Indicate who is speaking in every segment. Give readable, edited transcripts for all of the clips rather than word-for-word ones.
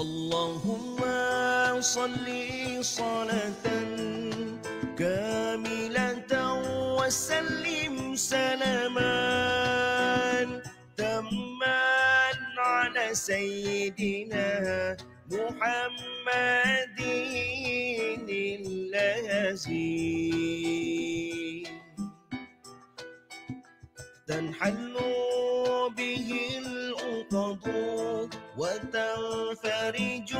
Speaker 1: اللهم صل صلاة كاملة وسلم سلاما تاما على سيدنا محمد الذي تنحل به العقد وتنفرج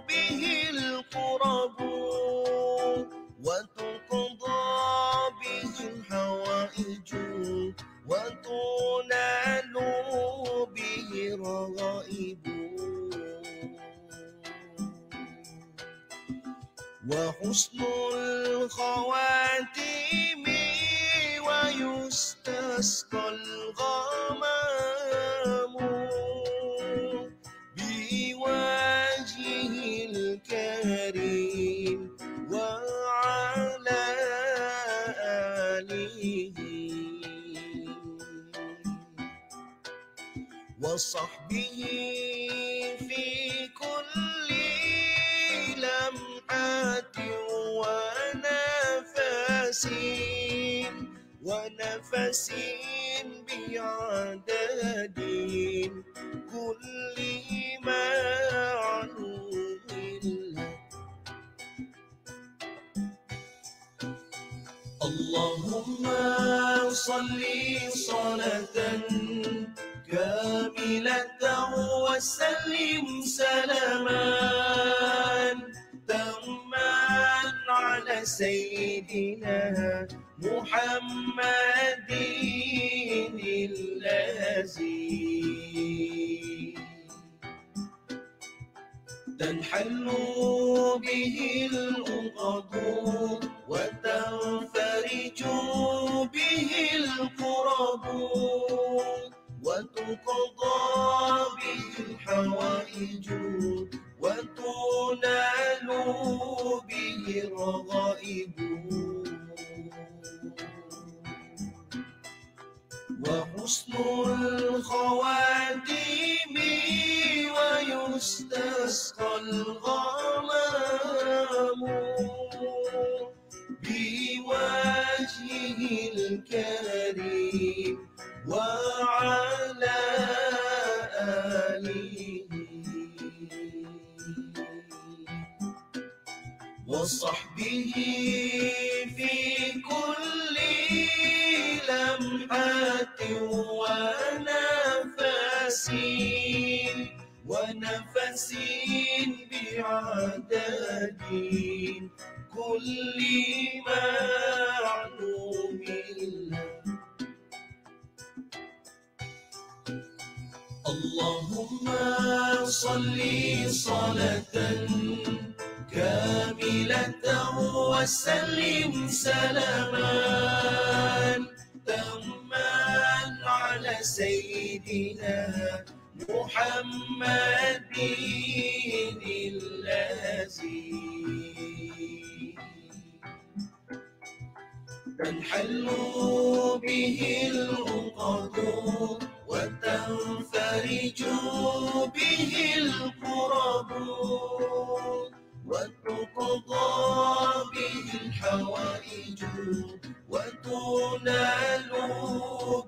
Speaker 1: به الكرب وتقضى به الحوائج وتنال به الرغائب وحسن الخواتيم ويستسقى الغمام بوجهه الكريم وعلى آله وصحبه في كل لمحة ونفس بعدد كل معلوم له. اللهم صل صلاة كاملة وسلم سلاما تاما على سيدنا محمد الذي تنحل به العقد وتنفرج به الكرب وتقضى به الحوائج وتنال به الرغائب وحسن الخواتيم ويستسقى الغمام بوجهه الكريم وعلى آله وصحبه في كل لمحة ونفس بعدد كل معلوم له. اللهم صل صلاة كاملة وسلم سلاما تاما على سيدنا محمد الذي تنحل به العقد وتنفرج به الكرب وتقضى به الحوائج وتنال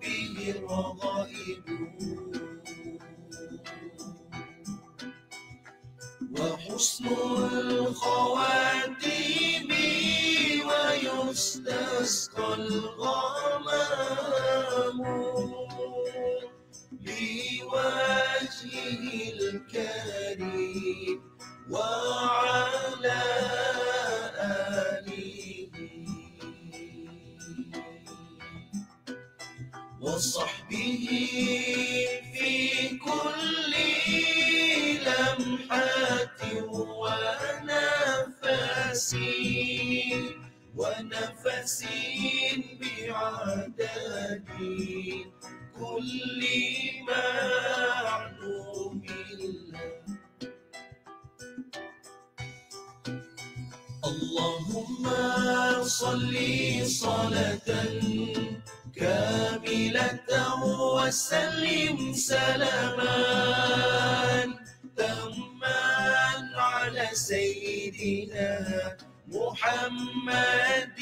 Speaker 1: به الرغائب وحسن الخواتيم ويستسقى الغمام بوجهه الكريم وعلى آله وصحبه في كل لمحة ونفس بعدد كل معلوم له. اللهم صل صلاة كاملة وسلم سلاما تاما سيدنا محمد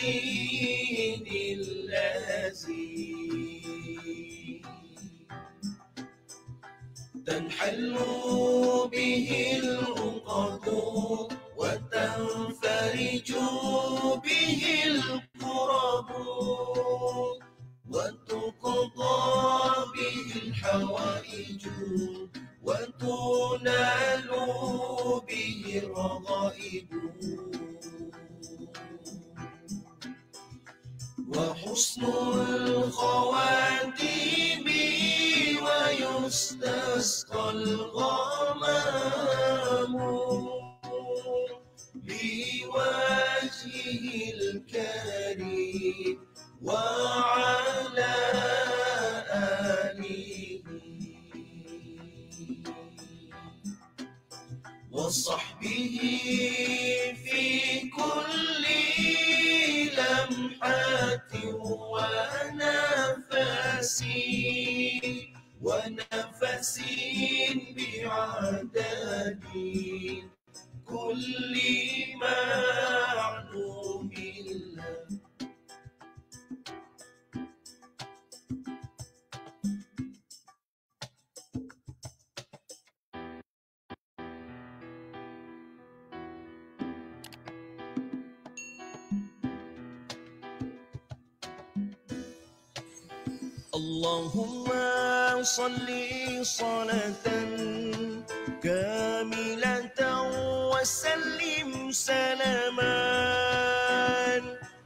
Speaker 1: الذي تنحل به العقد وتنفرج به الكرب وتقضى به الحوائج وتنال به الرغائب وحسن الخواتيم ويستسقى الغمام بوجهه الكريم وعلى آله وصحبه في كل لمحة ونفس بعدد كل معلوم له. اللهم صل صلاة كاملة وسلم سلاما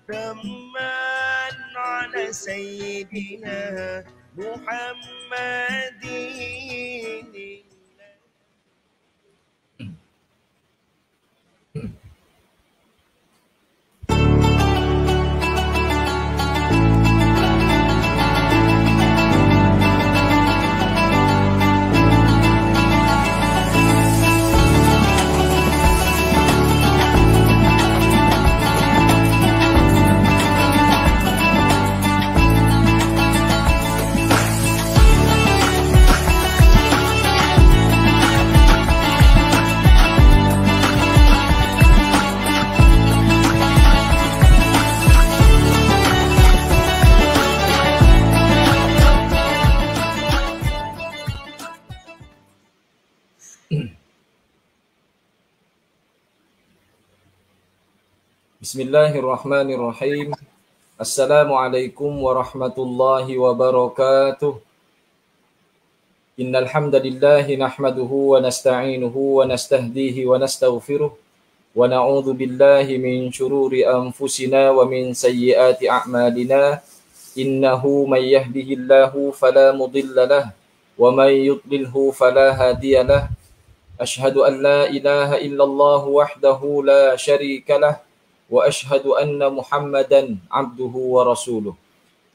Speaker 1: تاما على سيدنا محمد.
Speaker 2: Bismillahirrahmanirrahim. Assalamualaikum warahmatullahi wabarakatuh. Innal hamdalillah nahmaduhu wa nasta'inuhu wa nastahdihi wa nastaghfiruh wa na'udzu billahi min shururi anfusina wa min sayyiati a'malina. Innahu may yahdihillahu fala mudilla lahu wa may yudlilhu fala hadiya lahu. Asyhadu an la ilaha illallah wahdahu la syarika lahu wa ashhadu anna Muhammadan abduhu wa rasuluh.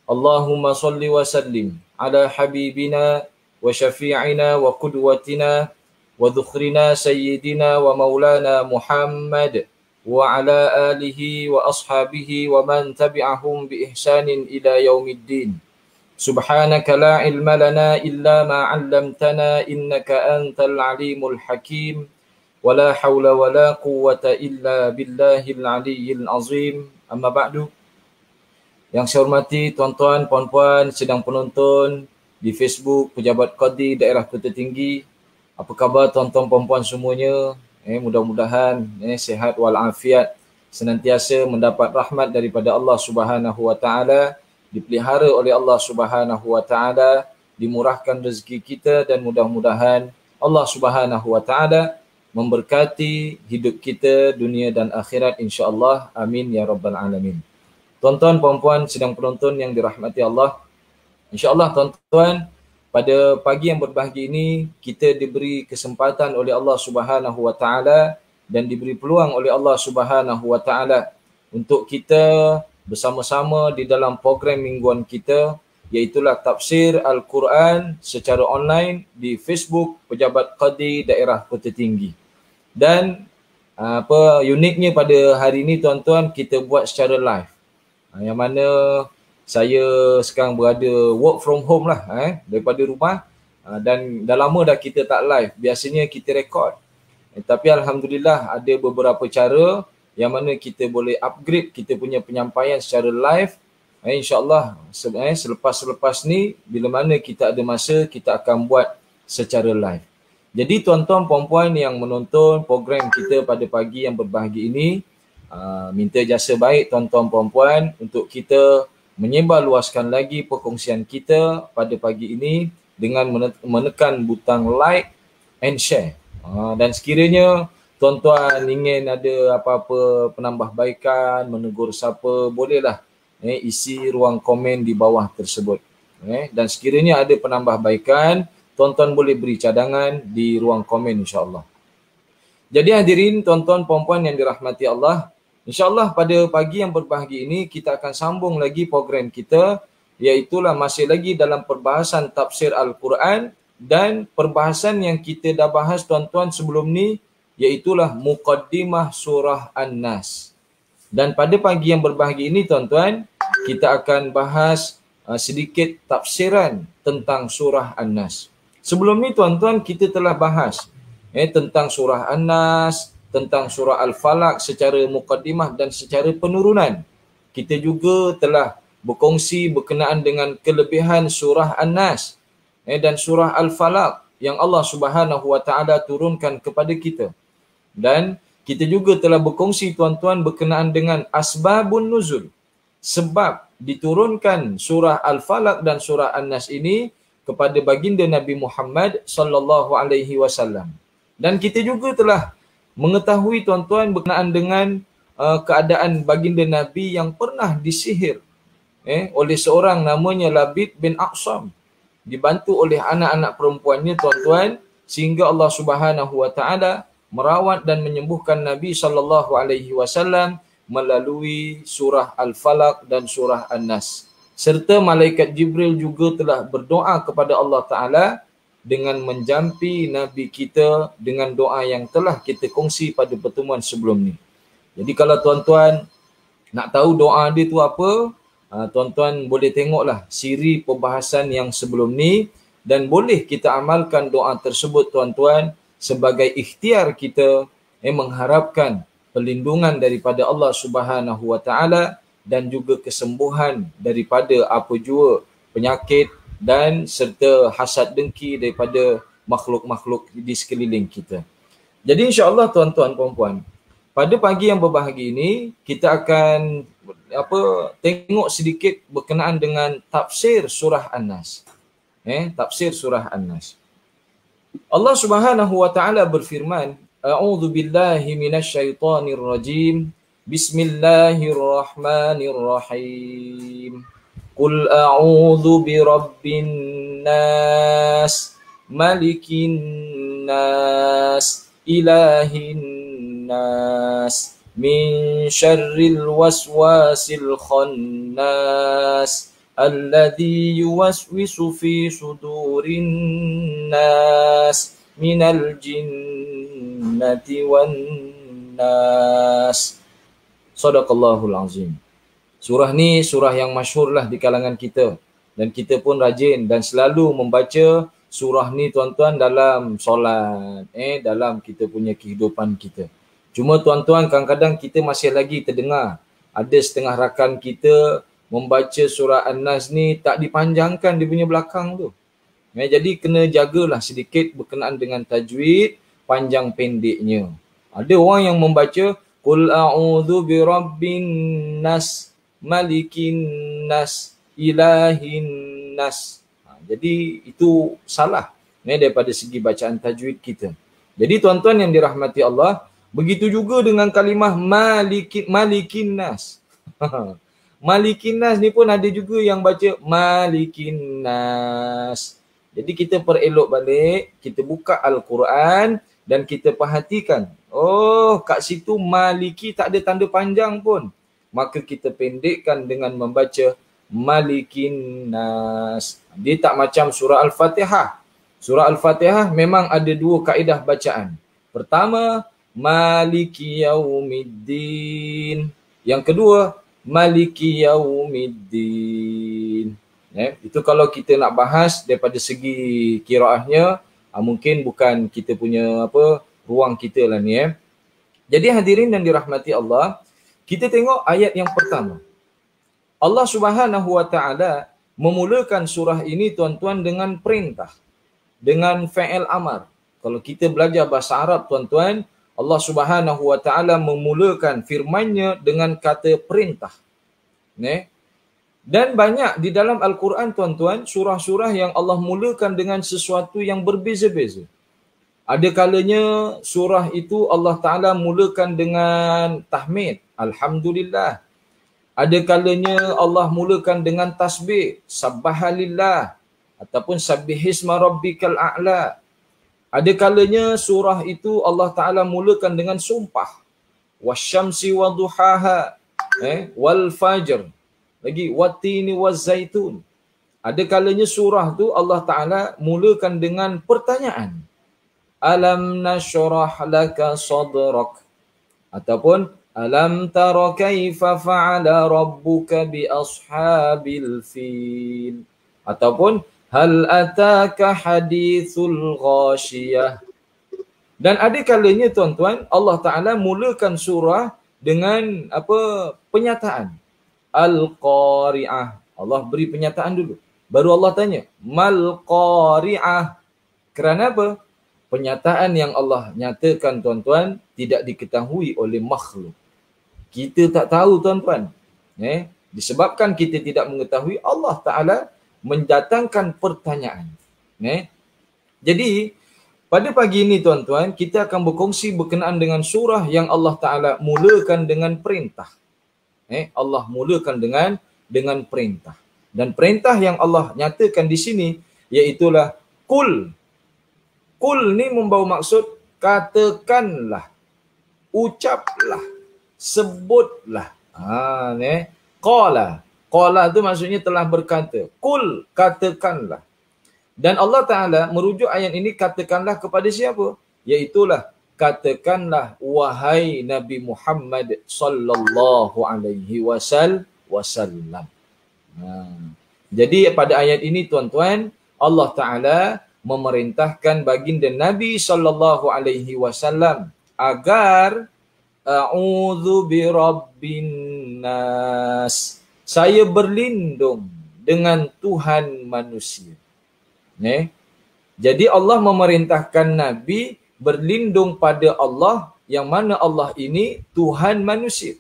Speaker 2: Allahumma salli wa sallim ala habibina wa syafi'ina wa qudwatina wa dhukhrina sayyidina wa maulana Muhammad wa ala alihi wa ashabihi wa man tabi'ahum bi ihsanin ila yaumiddin. Subhanaka la ilma lana illa ma 'allamtana innaka antal alimul hakim. Wala haula wala quwwata illa billahil aliyyil azim. Amma ba'du. Yang saya hormati tuan-tuan, puan-puan, sedang penonton di Facebook Pejabat Qadi Daerah Kota Tinggi. Apa khabar tuan-tuan, puan-puan semuanya? Mudah-mudahan sihat walafiat, senantiasa mendapat rahmat daripada Allah Subhanahu wa taala, dipelihara oleh Allah Subhanahu wa taala, dimurahkan rezeki kita dan mudah-mudahan Allah Subhanahu wa taala memberkati hidup kita dunia dan akhirat insya-Allah. Amin ya rabbal alamin. Tuan-tuan, puan-puan sedang penonton yang dirahmati Allah. Insya-Allah tuan-tuan, pada pagi yang berbahagia ini kita diberi kesempatan oleh Allah Subhanahu wa taala dan diberi peluang oleh Allah Subhanahu wa taala untuk kita bersama-sama di dalam program mingguan kita, iaitulah tafsir Al-Quran secara online di Facebook Pejabat Qadi Daerah Kota Tinggi. Dan uniknya pada hari ini tuan-tuan, kita buat secara live. Yang mana saya sekarang berada work from home lah daripada rumah, dan dah lama dah kita tak live. Biasanya kita rekod. Tapi alhamdulillah ada beberapa cara yang mana kita boleh upgrade kita punya penyampaian secara live. InsyaAllah selepas ni bila mana kita ada masa kita akan buat secara live. Jadi tuan-tuan puan-puan yang menonton program kita pada pagi yang berbahagia ini, minta jasa baik tuan-tuan puan-puan untuk kita menyebarluaskan lagi perkongsian kita pada pagi ini dengan menekan butang like and share. Dan sekiranya tuan-tuan ingin ada apa-apa penambahbaikan, menegur siapa, bolehlah isi ruang komen di bawah tersebut. Dan sekiranya ada penambahbaikan, tuan-tuan boleh beri cadangan di ruang komen insya-Allah. Jadi hadirin tuan-tuan puan-puan yang dirahmati Allah, insya-Allah pada pagi yang berbahagia ini kita akan sambung lagi program kita, iaitulah masih lagi dalam perbahasan tafsir Al-Quran dan perbahasan yang kita dah bahas tuan-tuan sebelum ni, iaitulah muqaddimah surah An-Nas. Dan pada pagi yang berbahagia ini tuan-tuan, kita akan bahas sedikit tafsiran tentang surah An-Nas. Sebelum ni tuan-tuan kita telah bahas tentang surah An-Nas, tentang surah Al-Falaq secara muqaddimah dan secara penurunan. Kita juga telah berkongsi berkenaan dengan kelebihan surah An-Nas dan surah Al-Falaq yang Allah Subhanahu wa taala turunkan kepada kita. Dan kita juga telah berkongsi tuan-tuan berkenaan dengan asbabun nuzul. Sebab diturunkan surah Al-Falaq dan surah An-Nas ini kepada baginda Nabi Muhammad sallallahu alaihi wasallam. Dan kita juga telah mengetahui tuan-tuan berkenaan dengan keadaan baginda Nabi yang pernah disihir oleh seorang namanya Labid bin Aqsam, dibantu oleh anak-anak perempuannya tuan-tuan, sehingga Allah Subhanahu wa taala merawat dan menyembuhkan Nabi sallallahu alaihi wasallam melalui surah Al-Falaq dan surah An-Nas. Serta malaikat Jibril juga telah berdoa kepada Allah taala dengan menjampi Nabi kita dengan doa yang telah kita kongsi pada pertemuan sebelum ni. Jadi kalau tuan-tuan nak tahu doa dia tu apa, tuan-tuan boleh tengoklah siri perbahasan yang sebelum ni dan boleh kita amalkan doa tersebut tuan-tuan sebagai ikhtiar kita mengharapkan perlindungan daripada Allah Subhanahu wa taala dan juga kesembuhan daripada apa jua penyakit dan serta hasad dengki daripada makhluk-makhluk di sekeliling kita. Jadi insya-Allah tuan-tuan puan-puan, pada pagi yang berbahagia ini kita akan tengok sedikit berkenaan dengan tafsir surah An-Nas. Tafsir surah An-Nas. Allah Subhanahu wa taala berfirman, A'udzu billahi minasyaitonir rajim. Bismillahirrahmanirrahim. Qul a'udzu birabbin nas, malikin nas, ilahin nas, min syarril waswasil khannas, alladzi yuwaswisu fi sudurin nas, minal jinnati wan nas. Sadaqallahul azim. Surah ni surah yang masyhurlah di kalangan kita dan kita pun rajin dan selalu membaca surah ni tuan-tuan dalam solat, dalam kita punya kehidupan kita. Cuma tuan-tuan kadang-kadang kita masih lagi terdengar ada setengah rakan kita membaca surah An-Nas ni tak dipanjangkan dia punya belakang tu. Jadi kena jagalah sedikit berkenaan dengan tajwid panjang pendeknya. Ada orang yang membaca Qul a'udzu birabbin nas, malikin nas, ilahin nas. Jadi itu salah daripada segi bacaan tajwid kita. Jadi tuan-tuan yang dirahmati Allah, begitu juga dengan kalimah malikin nas. Malikin nas ni pun ada juga yang baca malikin nas. Jadi kita perelok balik, kita buka Al-Quran dan kita perhatikan. Oh, kat situ maliki tak ada tanda panjang pun. Maka kita pendekkan dengan membaca malikin nas. Dia tak macam surah Al-Fatihah. Surah Al-Fatihah memang ada dua kaedah bacaan. Pertama, maliki yaumiddin. Yang kedua, maliki yaumiddin. Itu kalau kita nak bahas daripada segi qiraahnya, mungkin bukan kita punya ruang kita lah ni. Jadi hadirin yang dirahmati Allah, kita tengok ayat yang pertama. Allah Subhanahu wa taala memulakan surah ini tuan-tuan dengan perintah, dengan fi'il amar. Kalau kita belajar bahasa Arab tuan-tuan, Allah Subhanahu wa taala memulakan firman-Nya dengan kata perintah. Dan banyak di dalam Al-Quran tuan-tuan, surah-surah yang Allah mulakan dengan sesuatu yang berbeza-beza. Ada kalanya surah itu Allah Ta'ala mulakan dengan tahmid, Alhamdulillah. Ada kalanya Allah mulakan dengan tasbih, Sabbahalillah, ataupun Sabbihisma Rabbikal A'la. Ada kalanya surah itu Allah Ta'ala mulakan dengan sumpah, Wasyamsi wa duhaha, wal fajr, lagi wattini waz zaitun. Ada kalanya surah tu Allah Ta'ala mulakan dengan pertanyaan, Alam nashrah laka sadrak, ataupun Alam tara kaifa fa'ala rabbuka bi ashabil fil, ataupun Hal ataka hadithul ghashiyah. Dan ada kalanya tuan-tuan Allah Ta'ala mulakan surah dengan penyataan, Al-Qari'ah. Allah beri penyataan dulu, baru Allah tanya, Mal Qari'ah. Kerana apa? Penyataan yang Allah nyatakan tuan-tuan tidak diketahui oleh makhluk. Kita tak tahu tuan-tuan. Disebabkan kita tidak mengetahui, Allah Ta'ala mendatangkan pertanyaan. Jadi pada pagi ini tuan-tuan, kita akan berkongsi berkenaan dengan surah yang Allah Ta'ala mulakan dengan perintah. Allah mulakan dengan perintah. Dan perintah yang Allah nyatakan di sini iaitulah Qul. Qul ni membawa maksud katakanlah, ucaplah, sebutlah. Qala. Qala tu maksudnya telah berkata. Qul, katakanlah. Dan Allah Ta'ala merujuk ayat ini katakanlah kepada siapa? Iaitulah katakanlah wahai Nabi Muhammad sallallahu alaihi wasallam. Jadi pada ayat ini tuan-tuan, Allah Ta'ala memerintahkan baginda Nabi sallallahu alaihi wasallam agar a'udzu birabbin nas, saya berlindung dengan Tuhan manusia. Jadi Allah memerintahkan Nabi berlindung pada Allah, yang mana Allah ini Tuhan manusia.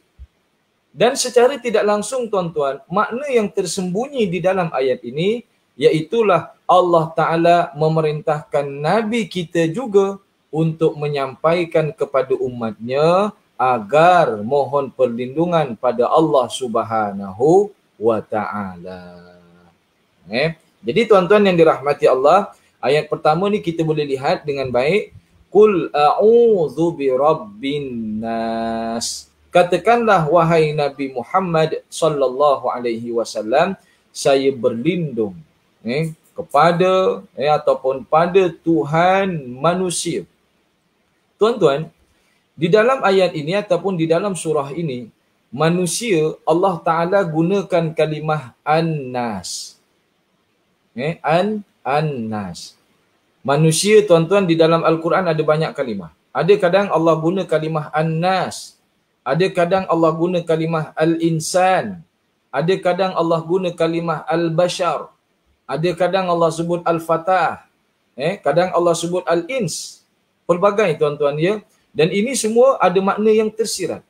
Speaker 2: Dan secara tidak langsung tuan-tuan, makna yang tersembunyi di dalam ayat ini iaitulah Allah Ta'ala memerintahkan Nabi kita juga untuk menyampaikan kepada umatnya agar mohon perlindungan pada Allah Subhanahu wa Ta'ala. Jadi tuan-tuan yang dirahmati Allah, ayat pertama ni kita boleh lihat dengan baik. Qul a'udzu birabbin nas. Katakanlah wahai Nabi Muhammad sallallahu alaihi wasallam, saya berlindung kepada ataupun pada Tuhan manusia. Tuan-tuan, di dalam ayat ini ataupun di dalam surah ini, manusia Allah Ta'ala gunakan kalimah an-nas. An-nas. Manusia tuan-tuan di dalam Al-Quran ada banyak kalimah. Ada kadang Allah guna kalimah an-nas. Ada kadang Allah guna kalimah al-insan. Ada kadang Allah guna kalimah al-bashar. Ada kadang Allah sebut al-fatah. Kadang Allah sebut al-ins. Pelbagai tuan-tuan ya. Dan ini semua ada makna yang tersirat.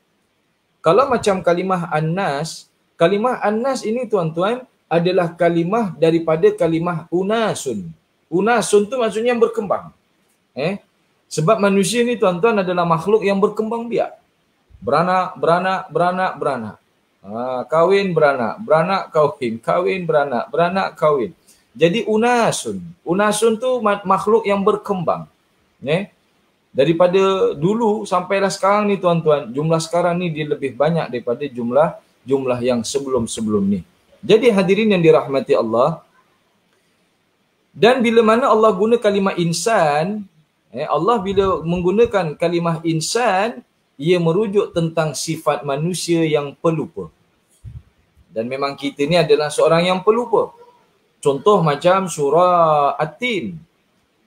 Speaker 2: Kalau macam kalimah an-nas ini tuan-tuan adalah kalimah daripada kalimah unasun. Unasun tu maksudnya yang berkembang. Sebab manusia ni tuan-tuan adalah makhluk yang berkembang biak. Beranak. Kahwin beranak, beranak kahwin, kahwin beranak kahwin. Jadi unasun. Unasun tu makhluk yang berkembang. Daripada dulu sampailah sekarang ni tuan-tuan, jumlah sekarang ni dia lebih banyak daripada jumlah yang sebelum-sebelum ni. Jadi hadirin yang dirahmati Allah, dan bila mana Allah guna kalimah insan, Allah bila menggunakan kalimah insan, ia merujuk tentang sifat manusia yang pelupa. Dan memang kita ni adalah seorang yang pelupa. Contoh macam surah At-Tin.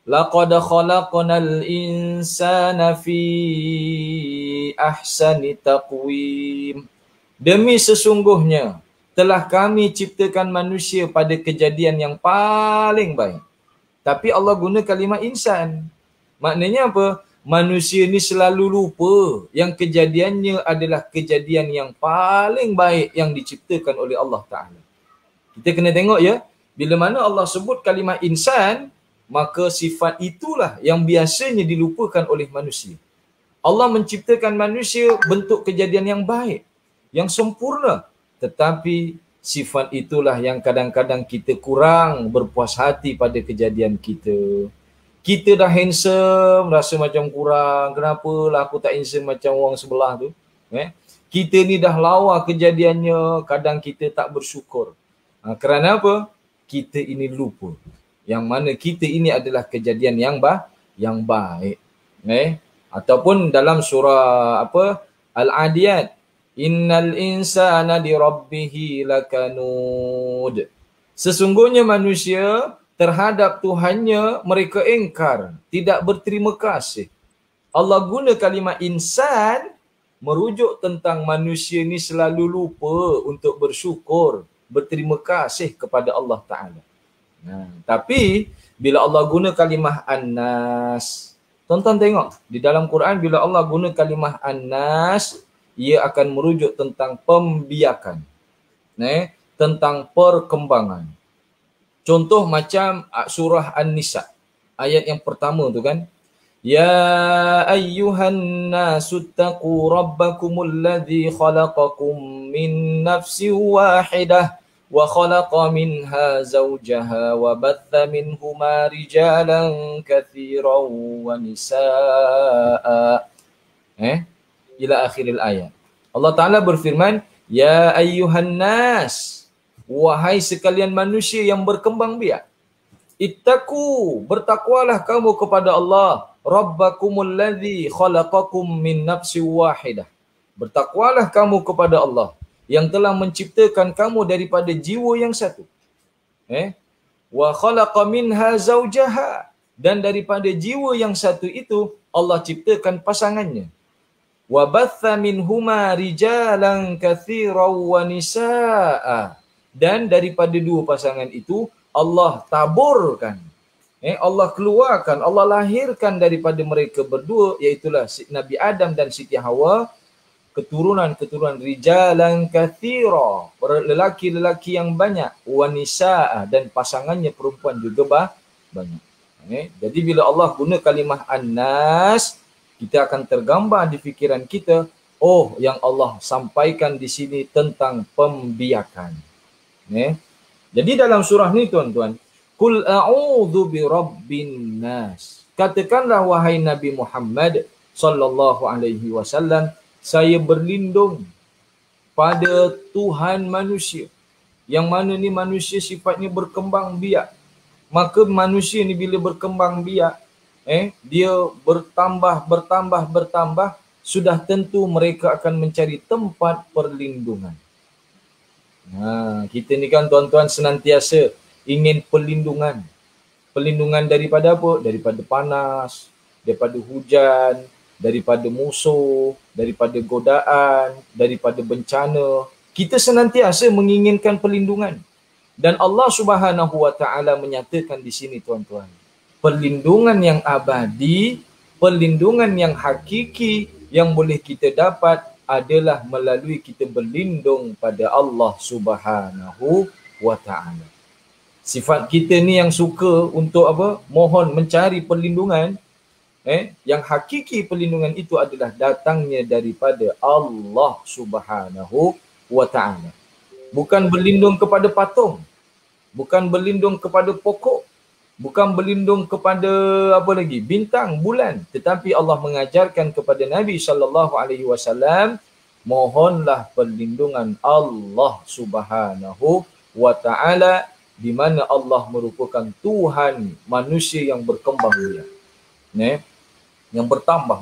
Speaker 2: laqad khalaqnal insana fi ahsani taqwim. Demi sesungguhnya telah kami ciptakan manusia pada kejadian yang paling baik. Tapi Allah guna kalimah insan. Maknanya apa? Manusia ni selalu lupa yang kejadiannya adalah kejadian yang paling baik yang diciptakan oleh Allah Ta'ala. Kita kena tengok ya, bila mana Allah sebut kalimah insan, maka sifat itulah yang biasanya dilupakan oleh manusia. Allah menciptakan manusia bentuk kejadian yang baik, yang sempurna. Tetapi sifat itulah yang kadang-kadang kita kurang berpuas hati pada kejadian kita. Kita dah handsome, rasa macam kurang. Kenapalah aku tak handsome macam orang sebelah tu? Kita ni dah lawa kejadiannya, kadang kita tak bersyukur. Kerana apa? Kita ini lupa. Yang mana kita ini adalah kejadian yang baik. Ataupun dalam surah Al-Adiyat, innal insana li rabbihi lakanud. Sesungguhnya manusia terhadap Tuhannya mereka engkar, tidak berterima kasih. Allah guna kalimah insan merujuk tentang manusia ni selalu lupa untuk bersyukur, berterima kasih kepada Allah Ta'ala. Tapi bila Allah guna kalimah annas, tonton tengok di dalam Quran bila Allah guna kalimah annas, ia akan merujuk tentang pembiakan, tentang perkembangan. Contoh macam surah An-Nisa ayat yang pertama tu kan, ya ayyuhan nasu taqu rabbakumul ladzi khalaqakum min nafsin wahidah wa khalaqa minha zawjaha wa batha minhuma rijalan katsiran wa nisaa. Ila akhiril ayat. Allah Ta'ala berfirman, ya ayyuhan nas, wahai sekalian manusia yang berkembang biak, ittaqu, bertakwalah kamu kepada Allah, rabbakumul ladzi khalaqakum min nafsin wahidah. Bertakwalah kamu kepada Allah yang telah menciptakan kamu daripada jiwa yang satu. Wa khalaqa minha zawjaha, dan daripada jiwa yang satu itu Allah ciptakan pasangannya. Wa batha minhuma rijalan katsiran wa nisaa, dan daripada dua pasangan itu Allah taburkan, Allah keluarkan, Allah lahirkan daripada mereka berdua, iaitulah Nabi Adam dan Siti Hawa, keturunan-keturunan rijalan katsira, lelaki-lelaki yang banyak, wa nisaa, dan pasangannya perempuan juga banyak. Jadi bila Allah guna kalimah annas, kita akan tergambar di fikiran kita, oh yang Allah sampaikan di sini tentang pembiakan. Jadi dalam surah ni tuan-tuan, Qul a'udzu birabbin nas. Katakanlah wahai Nabi Muhammad sallallahu alaihi wasallam, saya berlindung pada Tuhan manusia. Yang mana ni manusia sifatnya berkembang biak. Maka manusia ni bila berkembang biak, dia bertambah, sudah tentu mereka akan mencari tempat perlindungan. Kita ni kan tuan-tuan senantiasa ingin perlindungan. Perlindungan daripada apa? Daripada panas, daripada hujan, daripada musuh, daripada godaan, daripada bencana. Kita senantiasa menginginkan perlindungan. Dan Allah Subhanahu wa Ta'ala menyatakan di sini tuan-tuan, perlindungan yang abadi, perlindungan yang hakiki yang boleh kita dapat adalah melalui kita berlindung pada Allah Subhanahu wa Ta'ala. Sifat kita ni yang suka untuk apa? Mohon mencari perlindungan. Yang hakiki perlindungan itu adalah datangnya daripada Allah Subhanahu wa Ta'ala. Bukan berlindung kepada patung, bukan berlindung kepada pokok, bukan berlindung kepada apa lagi, bintang, bulan, tetapi Allah mengajarkan kepada Nabi SAW, mohonlah perlindungan Allah Subhanahu wa Ta'ala, di mana Allah merupakan Tuhan manusia yang berkembang biak, yang bertambah.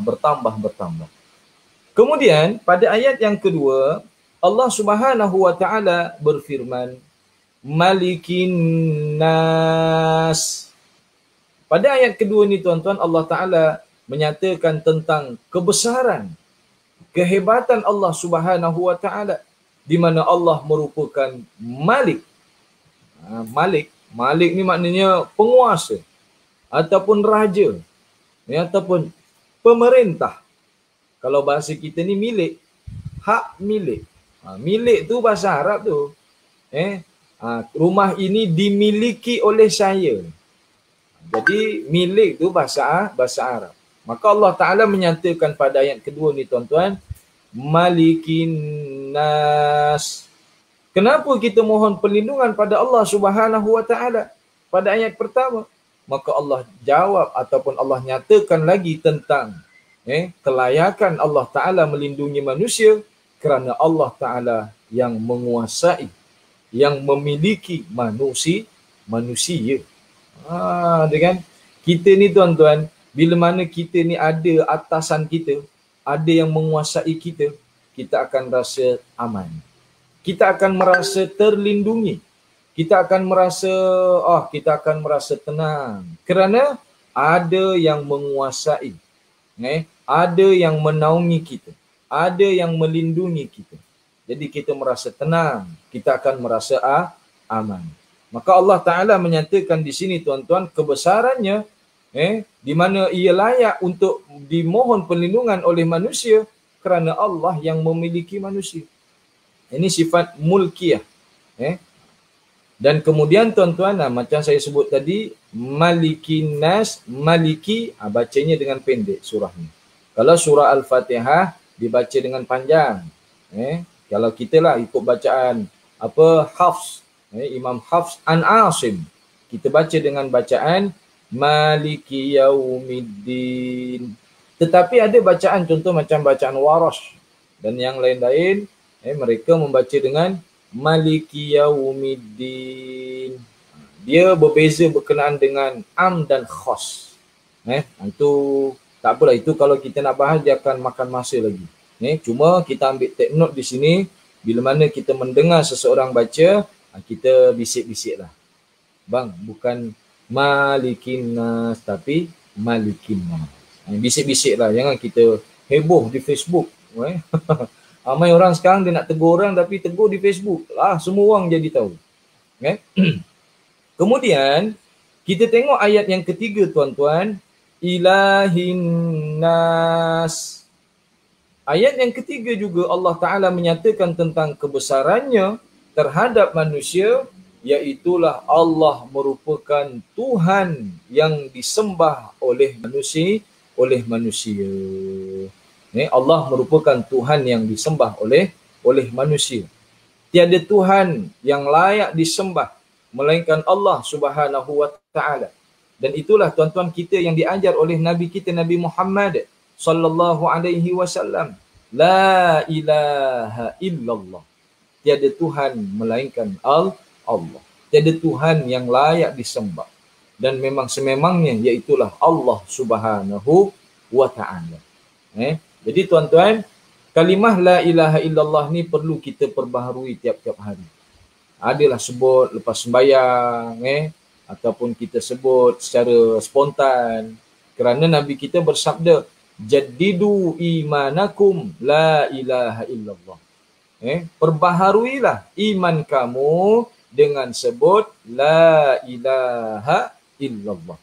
Speaker 2: Kemudian pada ayat yang kedua, Allah Subhanahu wa Ta'ala berfirman, Malikin Nas. Pada ayat kedua ni tuan-tuan, Allah Ta'ala menyatakan tentang kebesaran, kehebatan Allah Subhanahu Wa Ta'ala, di mana Allah merupakan Malik. Malik ni maknanya penguasa ataupun raja, ataupun pemerintah. Kalau bahasa kita ni milik, hak milik. Milik tu bahasa Arab tu. Rumah ini dimiliki oleh saya. Jadi milik tu bahasa Arab. Maka Allah Ta'ala menyatakan pada ayat kedua ni tuan-tuan, Malikin Nas. Kenapa kita mohon perlindungan pada Allah Subhanahu Wa Ta'ala pada ayat pertama? Maka Allah jawab ataupun Allah nyatakan lagi tentang kelayakan Allah Ta'ala melindungi manusia kerana Allah Ta'ala yang menguasai, yang memiliki manusia. Dengan kita ni tuan-tuan, bila mana kita ni ada atasan kita, ada yang menguasai kita, kita akan rasa aman. Kita akan merasa terlindungi. Kita akan merasa tenang kerana ada yang menguasai. Ada yang menaungi kita. Ada yang melindungi kita. Jadi kita merasa tenang, kita akan merasa aman. Maka Allah Ta'ala menyatakan di sini tuan-tuan kebesarannya, di mana ia layak untuk dimohon perlindungan oleh manusia kerana Allah yang memiliki manusia. Ini sifat mulkiyah. Dan kemudian tuan-tuan, macam saya sebut tadi, Malikin Nas, Maliki, bacanya dengan pendek surahnya. Kalau surah Al-Fatihah dibaca dengan panjang. Kalau kita lah ikut bacaan Hafs, Imam Hafs an Asim, kita baca dengan bacaan Maliki Yaumiddin. Tetapi ada bacaan contoh macam bacaan Warash dan yang lain-lain, mereka membaca dengan Maliki Yaumiddin. Dia berbeza berkenaan dengan am dan khas. Itu tak apalah, itu kalau kita nak bahas dia akan makan masa lagi. Cuma kita ambil take note di sini, bila mana kita mendengar seseorang baca, kita bisik-bisik lah. Bang, bukan Malikin Nas tapi Malikin Nas. Bisik-bisik lah, jangan kita heboh di Facebook. Ramai orang sekarang dia nak tegur orang tapi tegur di Facebook lah, semua orang jadi tahu. Kemudian kita tengok ayat yang ketiga tuan-tuan, Ilahin Nas. Ayat yang ketiga juga Allah Ta'ala menyatakan tentang kebesarannya terhadap manusia, iaitulah Allah merupakan Tuhan yang disembah oleh manusia. Allah merupakan Tuhan yang disembah oleh manusia. Tiada Tuhan yang layak disembah melainkan Allah Subhanahu Wa Ta'ala. Dan itulah tuan-tuan kita yang diajar oleh Nabi kita Nabi Muhammad sallallahu alaihi wasallam. La ilaha illallah. Tiada Tuhan melainkan Allah. Tiada Tuhan yang layak disembah. Dan memang sememangnya iaitulah Allah Subhanahu Wa Ta'ala. Jadi tuan-tuan, kalimah la ilaha illallah ni perlu kita perbaharui tiap-tiap hari. Adalah sebut lepas sembahyang, ataupun kita sebut secara spontan. Kerana Nabi kita bersabda, Jaddidu imanakum la ilaha illallah. Perbaharuilah iman kamu dengan sebut la ilaha illallah.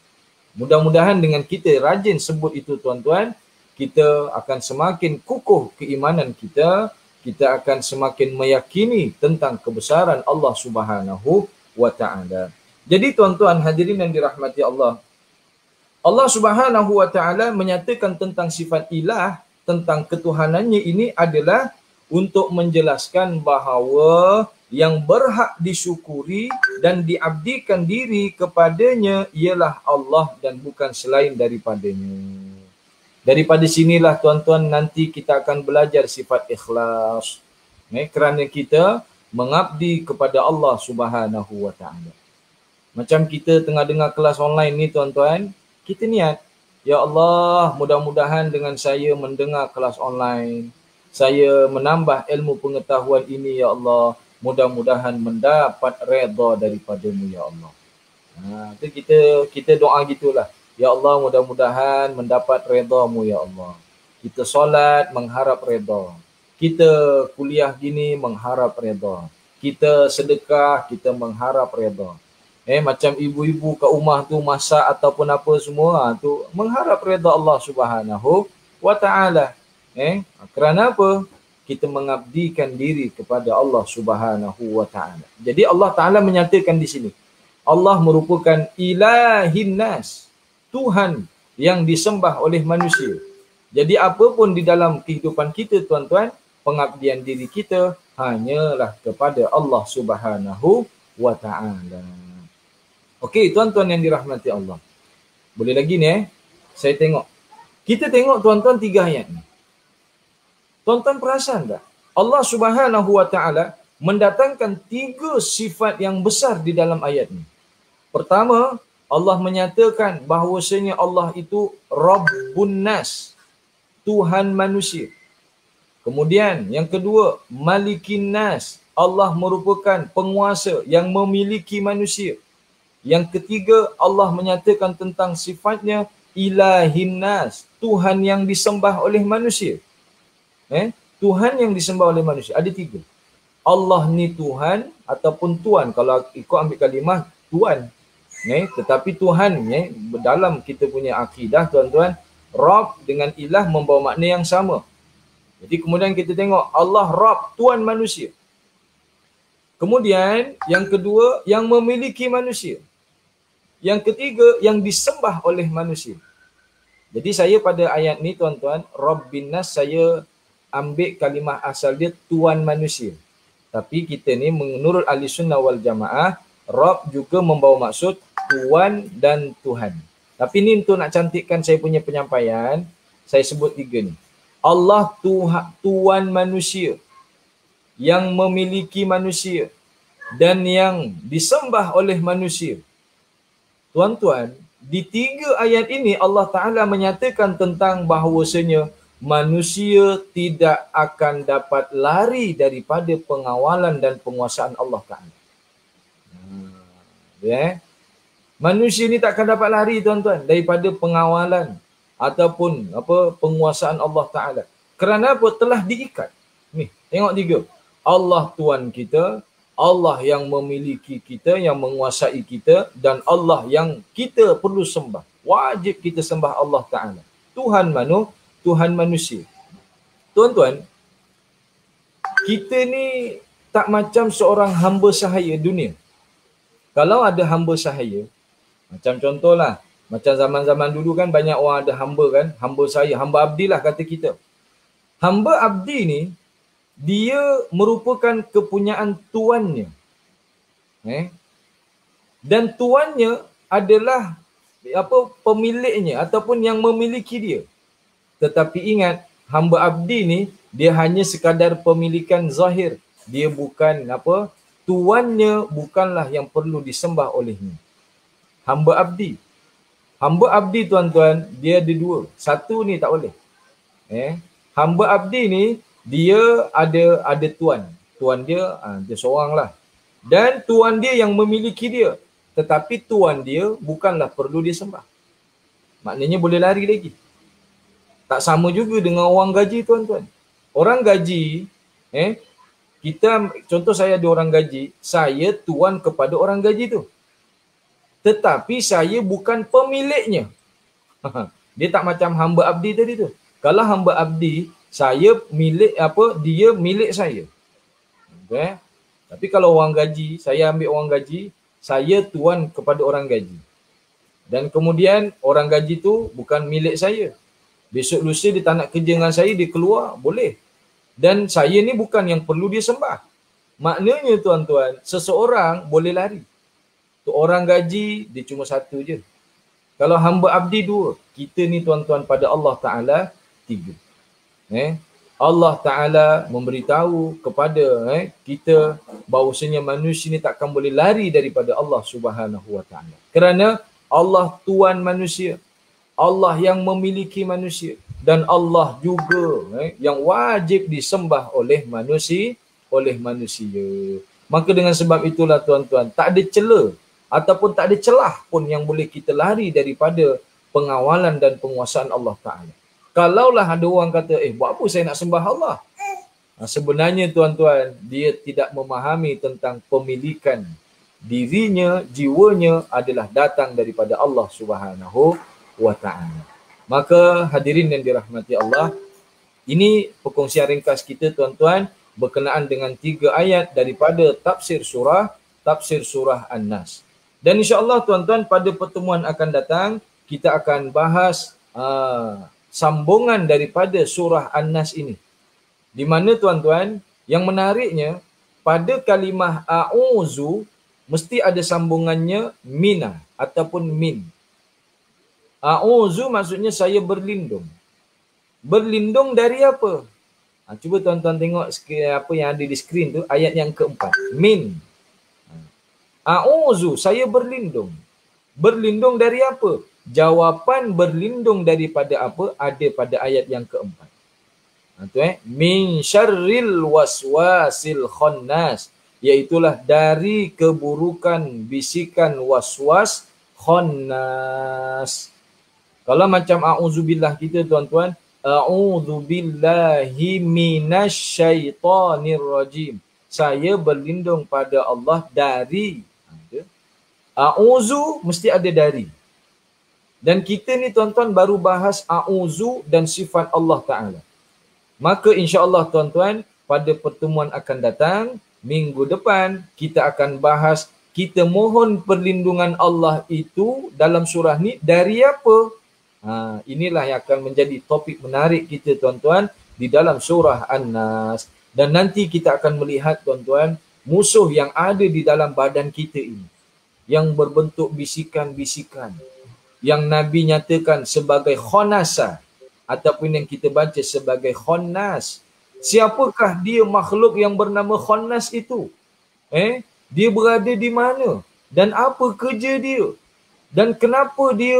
Speaker 2: Mudah-mudahan dengan kita rajin sebut itu tuan-tuan, kita akan semakin kukuh keimanan kita, kita akan semakin meyakini tentang kebesaran Allah Subhanahu Wa Ta'ala. Jadi tuan-tuan hadirin yang dirahmati Allah, Allah Subhanahu Wa Ta'ala menyatakan tentang sifat ilah, tentang ketuhanannya ini adalah untuk menjelaskan bahawa yang berhak disyukuri dan diabdikan diri kepadanya ialah Allah dan bukan selain daripadanya. Daripada sinilah tuan-tuan nanti kita akan belajar sifat ikhlas. Kerana kita mengabdi kepada Allah Subhanahu Wa Ta'ala. Macam kita tengah dengar kelas online ni tuan-tuan, kita niat, ya Allah, mudah-mudahan dengan saya mendengar kelas online, saya menambah ilmu pengetahuan ini, ya Allah, mudah-mudahan mendapat redha daripada-Mu, ya Allah. Kita doa gitulah. Ya Allah, mudah-mudahan mendapat redha-Mu ya Allah. Kita solat mengharap redha. Kita kuliah gini mengharap redha. Kita sedekah, kita mengharap redha. Macam ibu-ibu kat rumah tu masak ataupun apa semua tu mengharap redha Allah Subhanahu wa taala. Kerana apa? Kita mengabdikan diri kepada Allah Subhanahu wa taala. Jadi Allah Taala menyatakan di sini, Allah merupakan ilahin nas, Tuhan yang disembah oleh manusia. Jadi apapun di dalam kehidupan kita tuan-tuan, pengabdian diri kita hanyalah kepada Allah Subhanahu wa taala. Okey, tuan-tuan yang dirahmati Allah. Boleh lagi ni saya tengok. Kita tengok tuan-tuan 3 ayat ni. Tuan-tuan perasan tak? Allah Subhanahu wa taala mendatangkan 3 sifat yang besar di dalam ayat ni. Pertama, Allah menyatakan bahawasanya Allah itu Rabbun Nas, Tuhan manusia. Kemudian yang kedua, Malikin Nas, Allah merupakan penguasa yang memiliki manusia. Yang ketiga, Allah menyatakan tentang sifatnya Ilahin Nas, Tuhan yang disembah oleh manusia. Tuhan yang disembah oleh manusia. Ada 3. Allah ni Tuhan ataupun Tuan. Kalau ikut ambil kalimah Tuan. Tetapi Tuhan dalam kita punya akidah tuan-tuan, Rabb dengan ilah membawa makna yang sama. Jadi kemudian kita tengok Allah Rabb, Tuan manusia. Kemudian yang kedua, yang memiliki manusia. Yang ketiga, yang disembah oleh manusia. Jadi saya pada ayat ni tuan-tuan, Rabbin Nas, saya ambil kalimah asal dia Tuan manusia. Tapi kita ni menurut Ahli Sunnah wal Jamaah, Rabb juga membawa maksud Tuan dan Tuhan. Tapi ni untuk nak cantikkan saya punya penyampaian, saya sebut 3 ni. Allah Tuan manusia, yang memiliki manusia dan yang disembah oleh manusia. Tuan-tuan, di 3 ayat ini Allah Ta'ala menyatakan tentang bahawasanya manusia tidak akan dapat lari daripada pengawalan dan penguasaan Allah Ta'ala. Manusia ni tak akan dapat lari tuan-tuan daripada pengawalan ataupun penguasaan Allah Ta'ala. Kerana apa? Telah diikat. Ni, tengok 3. Allah Tuhan kita, Allah yang memiliki kita, yang menguasai kita, dan Allah yang kita perlu sembah. Wajib kita sembah Allah Ta'ala. Tuhan manusia. Tuan-tuan, kita ni tak macam seorang hamba sahaya dunia. Kalau ada hamba sahaya, macam contohlah, macam zaman-zaman dulu kan banyak orang ada hamba kan, hamba sahaya, hamba abdi lah kata kita. Hamba abdi ni, dia merupakan kepunyaan tuannya. Dan tuannya adalah pemiliknya ataupun yang memiliki dia. Tetapi ingat, hamba abdi ni dia hanya sekadar pemilikan zahir. Dia bukan tuannya bukanlah yang perlu disembah olehnya. Hamba abdi. Hamba abdi tuan-tuan, dia ada 2. Satu ni tak boleh. Hamba abdi ni dia ada tuan. Tuan dia dia seorang lah. Dan tuan dia yang memiliki dia. Tetapi tuan dia bukanlah perlu disembah. Maknanya boleh lari lagi. Tak sama juga dengan orang gaji tuan-tuan. Orang gaji, kita, contoh saya ada orang gaji, saya tuan kepada orang gaji tu. Tetapi saya bukan pemiliknya. Dia tak macam hamba abdi tadi tu. Kalau hamba abdi, saya milik dia milik saya. Tapi kalau orang gaji, saya ambil orang gaji, saya tuan kepada orang gaji. Dan kemudian orang gaji tu bukan milik saya. Besok lusa dia tak nak kerja dengan saya, dia keluar, boleh. Dan saya ni bukan yang perlu dia sembah. Maknanya tuan-tuan, seseorang boleh lari. Tu orang gaji, dia cuma satu je. Kalau hamba abdi 2, kita ni tuan-tuan pada Allah Ta'ala 3. Allah Ta'ala memberitahu kepada kita bahawasanya manusia ni takkan boleh lari daripada Allah Subhanahu Wa Ta'ala. Kerana Allah Tuhan manusia, Allah yang memiliki manusia, dan Allah juga yang wajib disembah oleh manusia. Maka dengan sebab itulah tuan-tuan, tak ada celah ataupun tak ada celah pun yang boleh kita lari daripada pengawalan dan penguasaan Allah Ta'ala. Kalaulah ada orang kata, buat apa saya nak sembah Allah? Sebenarnya tuan-tuan, dia tidak memahami tentang pemilikan dirinya, jiwanya adalah datang daripada Allah Subhanahu wa Ta'ala. Maka hadirin yang dirahmati Allah, ini perkongsian ringkas kita tuan-tuan berkenaan dengan 3 ayat daripada tafsir surah An-Nas. Dan insya-Allah tuan-tuan pada pertemuan akan datang kita akan bahas sambungan daripada surah An-Nas ini. Di mana tuan-tuan, yang menariknya pada kalimah a'udzu mesti ada sambungannya mina ataupun min. A'udzu maksudnya saya berlindung. Berlindung dari apa? Cuba tuan-tuan tengok apa yang ada di skrin tu, ayat yang keempat. Min. A'udzu, saya berlindung. Berlindung dari apa? Jawapan berlindung daripada apa ada pada ayat yang keempat. Min syarril waswasil khannas, iaitulah dari keburukan bisikan waswas khannas. Kalau macam a'udzubillah kita tuan-tuan, a'udzubillahi minasyaitonir rajim. Saya berlindung pada Allah dari. A'udzu mesti ada dari. Dan kita ni tuan-tuan baru bahas a'udzu dan sifat Allah Ta'ala. Maka insya-Allah tuan-tuan pada pertemuan akan datang, minggu depan kita akan bahas kita mohon perlindungan Allah itu dalam surah ni dari apa? Inilah yang akan menjadi topik menarik kita tuan-tuan di dalam surah An-Nas. Dan nanti kita akan melihat tuan-tuan musuh yang ada di dalam badan kita ini, yang berbentuk bisikan-bisikan, yang Nabi nyatakan sebagai khonasa ataupun yang kita baca sebagai khonnas. Siapakah dia makhluk yang bernama khonnas itu? Dia berada di mana? Dan apa kerja dia? Dan kenapa dia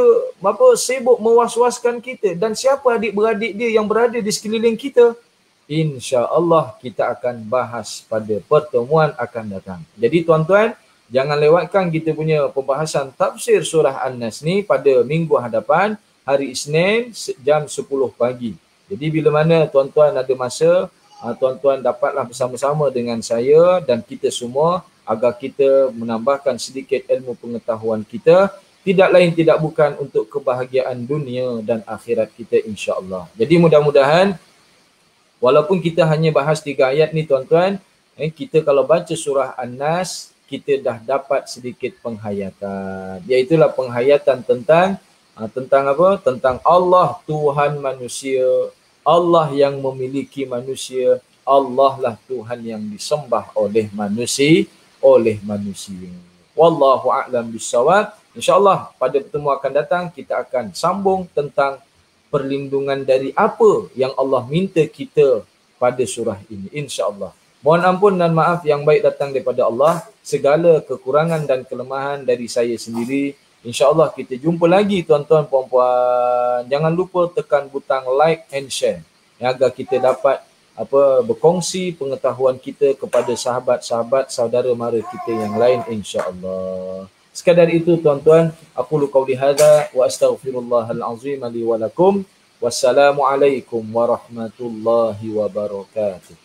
Speaker 2: sibuk mewas-waskan kita? Dan siapa adik-beradik dia yang berada di sekeliling kita? InsyaAllah kita akan bahas pada pertemuan akan datang. Jadi tuan-tuan, jangan lewatkan kita punya pembahasan tafsir surah An-Nas ni pada minggu hadapan, hari Isnin jam 10 pagi. Jadi bila mana tuan-tuan ada masa, tuan-tuan dapatlah bersama-sama dengan saya dan kita semua agar kita menambahkan sedikit ilmu pengetahuan kita. Tidak lain tidak bukan untuk kebahagiaan dunia dan akhirat kita insya-Allah. Jadi mudah-mudahan walaupun kita hanya bahas 3 ayat ni tuan-tuan, kita kalau baca surah An-Nas, kita dah dapat sedikit penghayatan. Iaitulah penghayatan tentang apa? Tentang Allah Tuhan manusia, Allah yang memiliki manusia, Allah lah Tuhan yang disembah oleh manusia. Wallahu a'lam bissawab. InsyaAllah pada pertemuan akan datang kita akan sambung tentang perlindungan dari apa yang Allah minta kita pada surah ini. InsyaAllah. Mohon ampun dan maaf yang baik datang daripada Allah. Segala kekurangan dan kelemahan dari saya sendiri. InsyaAllah kita jumpa lagi tuan-tuan puan-puan. Jangan lupa tekan butang like and share. Agar kita dapat berkongsi pengetahuan kita kepada sahabat-sahabat saudara mara kita yang lain insya-Allah. Sekadar itu tuan-tuan, aqulu qauli hadza wa astaghfirullahal azim li wa lakum. Wassalamualaikum warahmatullahi wabarakatuh.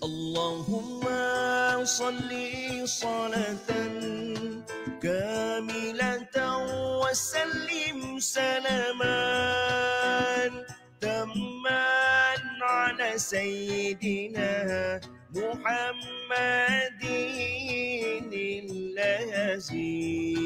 Speaker 1: Allahumma salli salatan kamilatan wa sallim salaman tamman ala sayyidina Muhammadin al-aziz.